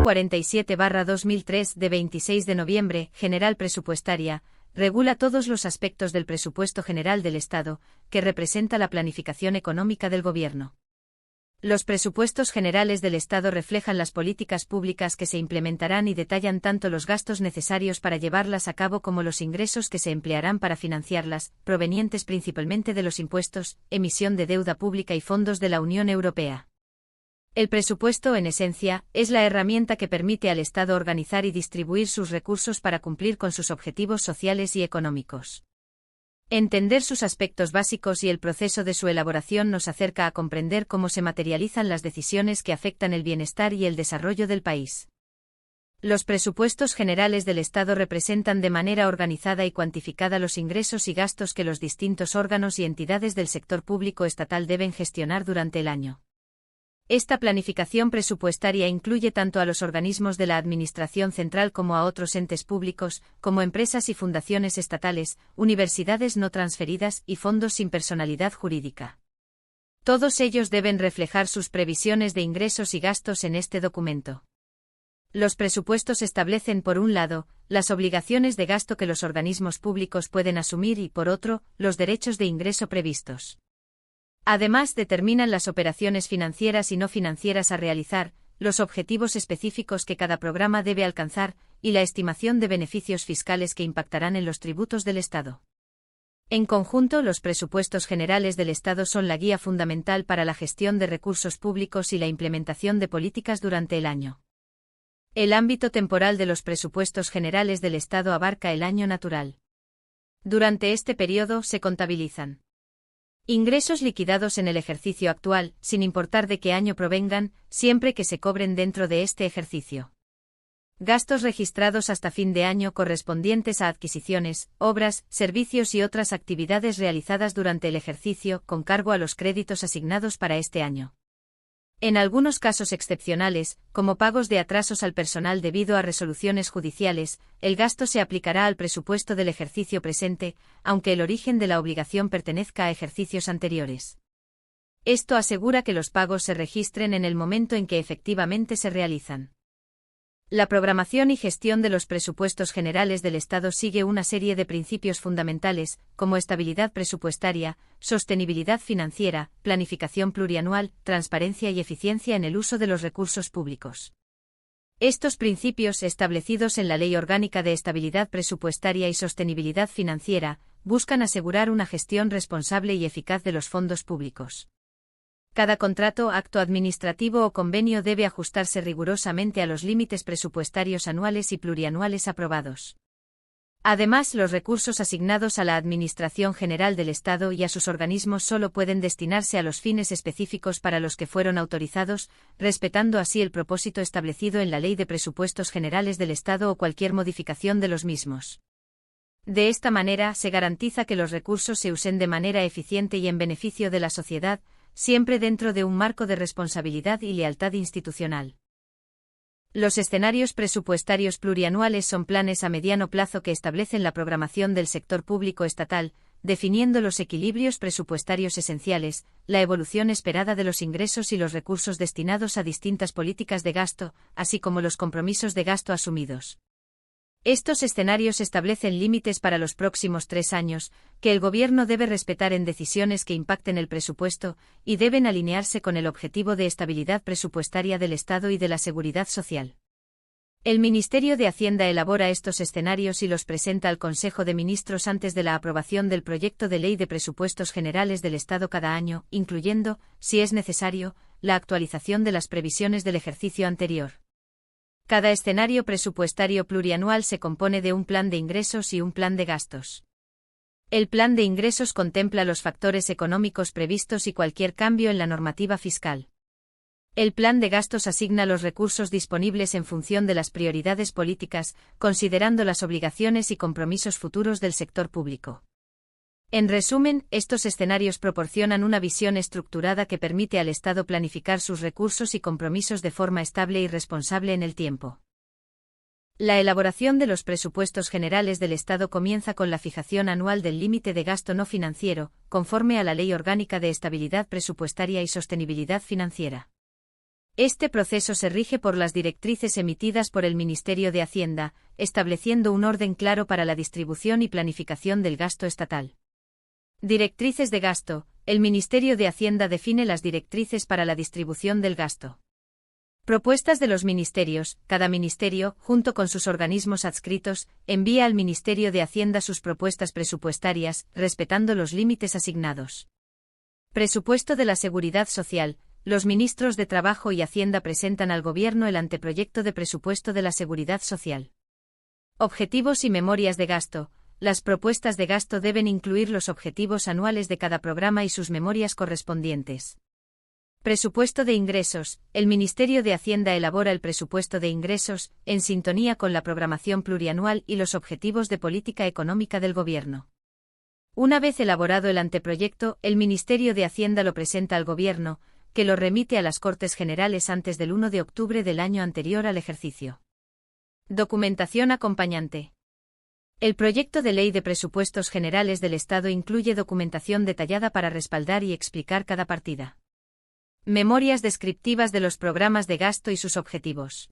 47/2003 de 26 de noviembre, General Presupuestaria, regula todos los aspectos del presupuesto general del Estado, que representa la planificación económica del Gobierno. Los presupuestos generales del Estado reflejan las políticas públicas que se implementarán y detallan tanto los gastos necesarios para llevarlas a cabo como los ingresos que se emplearán para financiarlas, provenientes principalmente de los impuestos, emisión de deuda pública y fondos de la Unión Europea. El presupuesto, en esencia, es la herramienta que permite al Estado organizar y distribuir sus recursos para cumplir con sus objetivos sociales y económicos. Entender sus aspectos básicos y el proceso de su elaboración nos acerca a comprender cómo se materializan las decisiones que afectan el bienestar y el desarrollo del país. Los presupuestos generales del Estado representan de manera organizada y cuantificada los ingresos y gastos que los distintos órganos y entidades del sector público estatal deben gestionar durante el año. Esta planificación presupuestaria incluye tanto a los organismos de la Administración central como a otros entes públicos, como empresas y fundaciones estatales, universidades no transferidas y fondos sin personalidad jurídica. Todos ellos deben reflejar sus previsiones de ingresos y gastos en este documento. Los presupuestos establecen, por un lado, las obligaciones de gasto que los organismos públicos pueden asumir y, por otro, los derechos de ingreso previstos. Además, determinan las operaciones financieras y no financieras a realizar, los objetivos específicos que cada programa debe alcanzar, y la estimación de beneficios fiscales que impactarán en los tributos del Estado. En conjunto, los presupuestos generales del Estado son la guía fundamental para la gestión de recursos públicos y la implementación de políticas durante el año. El ámbito temporal de los presupuestos generales del Estado abarca el año natural. Durante este periodo se contabilizan ingresos liquidados en el ejercicio actual, sin importar de qué año provengan, siempre que se cobren dentro de este ejercicio. Gastos registrados hasta fin de año correspondientes a adquisiciones, obras, servicios y otras actividades realizadas durante el ejercicio con cargo a los créditos asignados para este año. En algunos casos excepcionales, como pagos de atrasos al personal debido a resoluciones judiciales, el gasto se aplicará al presupuesto del ejercicio presente, aunque el origen de la obligación pertenezca a ejercicios anteriores. Esto asegura que los pagos se registren en el momento en que efectivamente se realizan. La programación y gestión de los presupuestos generales del Estado sigue una serie de principios fundamentales, como estabilidad presupuestaria, sostenibilidad financiera, planificación plurianual, transparencia y eficiencia en el uso de los recursos públicos. Estos principios, establecidos en la Ley Orgánica de Estabilidad Presupuestaria y Sostenibilidad Financiera, buscan asegurar una gestión responsable y eficaz de los fondos públicos. Cada contrato, acto administrativo o convenio debe ajustarse rigurosamente a los límites presupuestarios anuales y plurianuales aprobados. Además, los recursos asignados a la Administración General del Estado y a sus organismos solo pueden destinarse a los fines específicos para los que fueron autorizados, respetando así el propósito establecido en la Ley de Presupuestos Generales del Estado o cualquier modificación de los mismos. De esta manera, se garantiza que los recursos se usen de manera eficiente y en beneficio de la sociedad, siempre dentro de un marco de responsabilidad y lealtad institucional. Los escenarios presupuestarios plurianuales son planes a mediano plazo que establecen la programación del sector público estatal, definiendo los equilibrios presupuestarios esenciales, la evolución esperada de los ingresos y los recursos destinados a distintas políticas de gasto, así como los compromisos de gasto asumidos. Estos escenarios establecen límites para los próximos 3 años, que el Gobierno debe respetar en decisiones que impacten el presupuesto, y deben alinearse con el objetivo de estabilidad presupuestaria del Estado y de la seguridad social. El Ministerio de Hacienda elabora estos escenarios y los presenta al Consejo de Ministros antes de la aprobación del proyecto de Ley de Presupuestos Generales del Estado cada año, incluyendo, si es necesario, la actualización de las previsiones del ejercicio anterior. Cada escenario presupuestario plurianual se compone de un plan de ingresos y un plan de gastos. El plan de ingresos contempla los factores económicos previstos y cualquier cambio en la normativa fiscal. El plan de gastos asigna los recursos disponibles en función de las prioridades políticas, considerando las obligaciones y compromisos futuros del sector público. En resumen, estos escenarios proporcionan una visión estructurada que permite al Estado planificar sus recursos y compromisos de forma estable y responsable en el tiempo. La elaboración de los presupuestos generales del Estado comienza con la fijación anual del límite de gasto no financiero, conforme a la Ley Orgánica de Estabilidad Presupuestaria y Sostenibilidad Financiera. Este proceso se rige por las directrices emitidas por el Ministerio de Hacienda, estableciendo un orden claro para la distribución y planificación del gasto estatal. Directrices de gasto. El Ministerio de Hacienda define las directrices para la distribución del gasto. Propuestas de los ministerios. Cada ministerio, junto con sus organismos adscritos, envía al Ministerio de Hacienda sus propuestas presupuestarias, respetando los límites asignados. Presupuesto de la Seguridad Social. Los ministros de Trabajo y Hacienda presentan al Gobierno el anteproyecto de presupuesto de la Seguridad Social. Objetivos y memorias de gasto. Las propuestas de gasto deben incluir los objetivos anuales de cada programa y sus memorias correspondientes. Presupuesto de ingresos. El Ministerio de Hacienda elabora el presupuesto de ingresos, en sintonía con la programación plurianual y los objetivos de política económica del Gobierno. Una vez elaborado el anteproyecto, el Ministerio de Hacienda lo presenta al Gobierno, que lo remite a las Cortes Generales antes del 1 de octubre del año anterior al ejercicio. Documentación acompañante. El proyecto de ley de presupuestos generales del Estado incluye documentación detallada para respaldar y explicar cada partida. Memorias descriptivas de los programas de gasto y sus objetivos.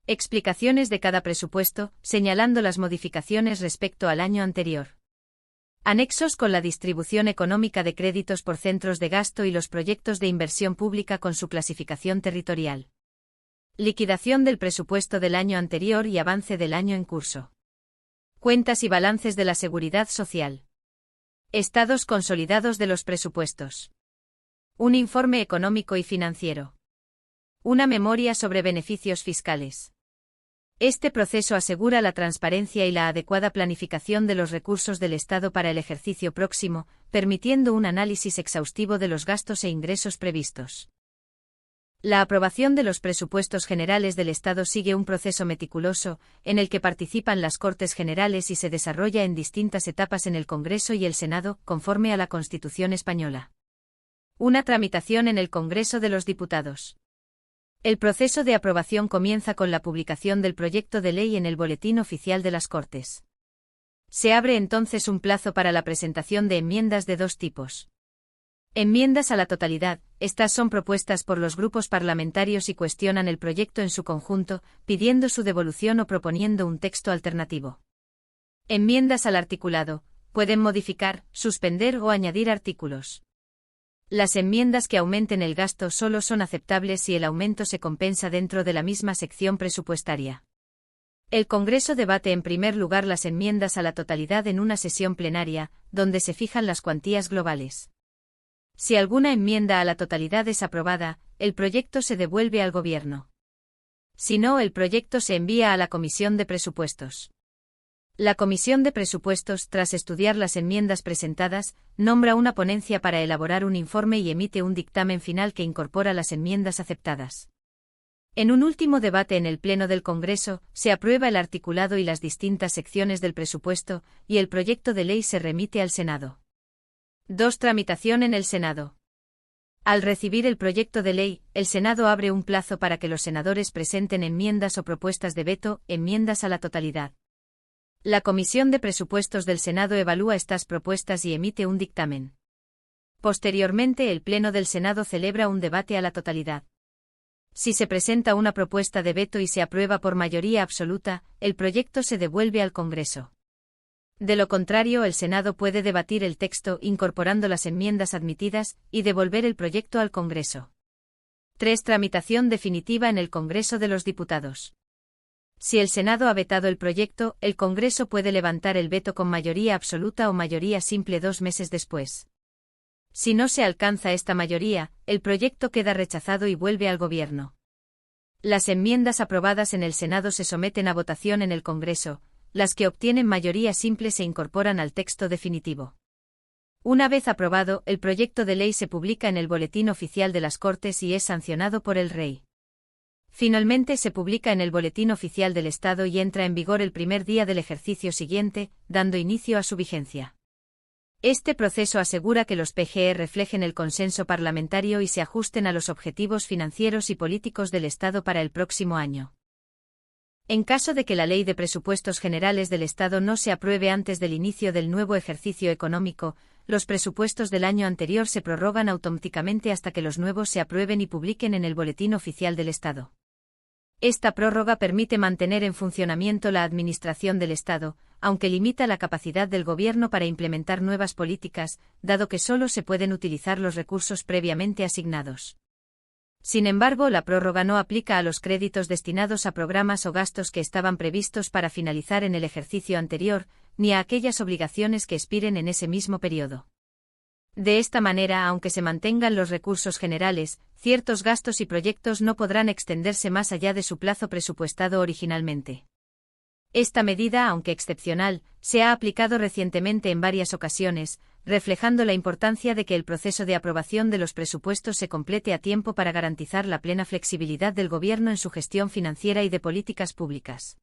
Explicaciones de cada presupuesto, señalando las modificaciones respecto al año anterior. Anexos con la distribución económica de créditos por centros de gasto y los proyectos de inversión pública con su clasificación territorial. Liquidación del presupuesto del año anterior y avance del año en curso. Cuentas y balances de la Seguridad Social. Estados consolidados de los presupuestos. Un informe económico y financiero. Una memoria sobre beneficios fiscales. Este proceso asegura la transparencia y la adecuada planificación de los recursos del Estado para el ejercicio próximo, permitiendo un análisis exhaustivo de los gastos e ingresos previstos. La aprobación de los presupuestos generales del Estado sigue un proceso meticuloso, en el que participan las Cortes Generales y se desarrolla en distintas etapas en el Congreso y el Senado, conforme a la Constitución española. Una tramitación en el Congreso de los Diputados. El proceso de aprobación comienza con la publicación del proyecto de ley en el Boletín Oficial de las Cortes. Se abre entonces un plazo para la presentación de enmiendas de dos tipos. Enmiendas a la totalidad. Estas son propuestas por los grupos parlamentarios y cuestionan el proyecto en su conjunto, pidiendo su devolución o proponiendo un texto alternativo. Enmiendas al articulado. Pueden modificar, suspender o añadir artículos. Las enmiendas que aumenten el gasto solo son aceptables si el aumento se compensa dentro de la misma sección presupuestaria. El Congreso debate en primer lugar las enmiendas a la totalidad en una sesión plenaria, donde se fijan las cuantías globales. Si alguna enmienda a la totalidad es aprobada, el proyecto se devuelve al Gobierno. Si no, el proyecto se envía a la Comisión de Presupuestos. La Comisión de Presupuestos, tras estudiar las enmiendas presentadas, nombra una ponencia para elaborar un informe y emite un dictamen final que incorpora las enmiendas aceptadas. En un último debate en el Pleno del Congreso, se aprueba el articulado y las distintas secciones del presupuesto, y el proyecto de ley se remite al Senado. 2. Tramitación en el Senado. Al recibir el proyecto de ley, el Senado abre un plazo para que los senadores presenten enmiendas o propuestas de veto, enmiendas a la totalidad. La Comisión de Presupuestos del Senado evalúa estas propuestas y emite un dictamen. Posteriormente, el Pleno del Senado celebra un debate a la totalidad. Si se presenta una propuesta de veto y se aprueba por mayoría absoluta, el proyecto se devuelve al Congreso. De lo contrario, el Senado puede debatir el texto incorporando las enmiendas admitidas y devolver el proyecto al Congreso. 3. Tramitación definitiva en el Congreso de los Diputados. Si el Senado ha vetado el proyecto, el Congreso puede levantar el veto con mayoría absoluta o mayoría simple 2 meses después. Si no se alcanza esta mayoría, el proyecto queda rechazado y vuelve al Gobierno. Las enmiendas aprobadas en el Senado se someten a votación en el Congreso, las que obtienen mayoría simple se incorporan al texto definitivo. Una vez aprobado, el proyecto de ley se publica en el Boletín Oficial de las Cortes y es sancionado por el Rey. Finalmente se publica en el Boletín Oficial del Estado y entra en vigor el primer día del ejercicio siguiente, dando inicio a su vigencia. Este proceso asegura que los PGE reflejen el consenso parlamentario y se ajusten a los objetivos financieros y políticos del Estado para el próximo año. En caso de que la Ley de Presupuestos Generales del Estado no se apruebe antes del inicio del nuevo ejercicio económico, los presupuestos del año anterior se prorrogan automáticamente hasta que los nuevos se aprueben y publiquen en el Boletín Oficial del Estado. Esta prórroga permite mantener en funcionamiento la administración del Estado, aunque limita la capacidad del Gobierno para implementar nuevas políticas, dado que solo se pueden utilizar los recursos previamente asignados. Sin embargo, la prórroga no aplica a los créditos destinados a programas o gastos que estaban previstos para finalizar en el ejercicio anterior, ni a aquellas obligaciones que expiren en ese mismo periodo. De esta manera, aunque se mantengan los recursos generales, ciertos gastos y proyectos no podrán extenderse más allá de su plazo presupuestado originalmente. Esta medida, aunque excepcional, se ha aplicado recientemente en varias ocasiones, reflejando la importancia de que el proceso de aprobación de los presupuestos se complete a tiempo para garantizar la plena flexibilidad del Gobierno en su gestión financiera y de políticas públicas.